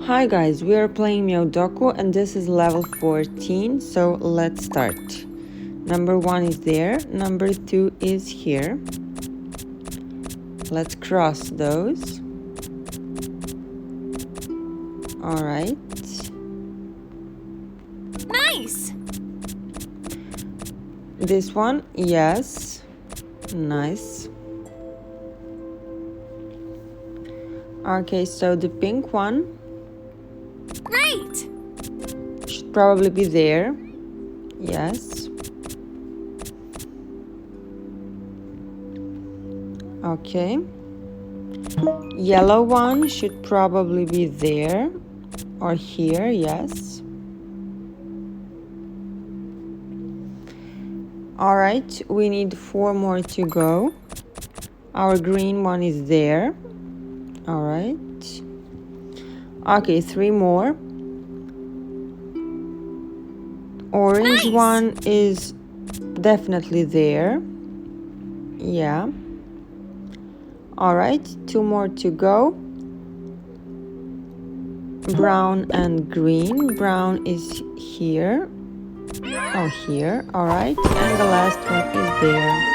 Hi guys, we are playing Meowdoku and this is level 14, so let's start. Number 1 is there, number 2 is here. Let's cross those. Alright. Nice! This one, yes. Nice. Okay, so the pink one Great! should probably be there. Yes. Okay. Yellow one should probably be there or here, yes. All right, we need 4 more to go. Our green one is there. All right. Okay, 3 more. Orange Nice. one is definitely there. Yeah. All right, 2 more to go. Brown and green. Brown is here. Oh, here. All right, and the last one is there.